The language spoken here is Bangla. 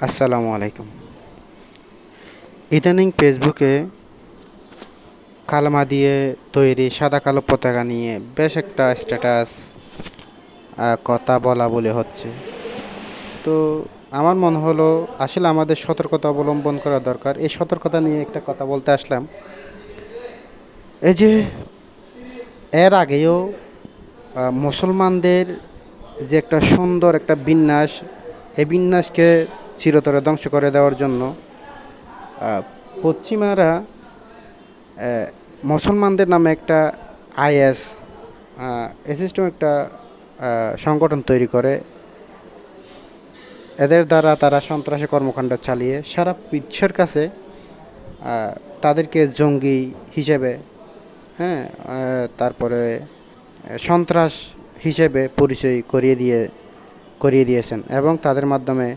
আসসালামু আলাইকুম। ইদানিং ফেসবুকে কালমা দিয়ে তৈরি সাদা কালো পতাকা নিয়ে বেশ একটা স্ট্যাটাস কথা বলা বলে হচ্ছে। তো আমার মনে হলো আসলে আমাদের সতর্কতা অবলম্বন করা দরকার। এই সতর্কতা নিয়ে একটা কথা বলতে আসলাম। এই যে এর আগেও মুসলমানদের যে একটা সুন্দর একটা বিন্যাস, এই বিন্যাসকে চিরতরে ধ্বংস করে দেওয়ার জন্য পশ্চিমারা মুসলমানদের নামে একটা আইএস এই সিস্টেম একটা সংগঠন তৈরি করে। এদের দ্বারা তারা সন্ত্রাসী কর্মকাণ্ড চালিয়ে সারা বিশ্বের কাছে তাদেরকে জঙ্গি হিসেবে, হ্যাঁ, তারপরে সন্ত্রাস হিসেবে পরিচয় করিয়ে দিয়েছেন এবং তাদের মাধ্যমে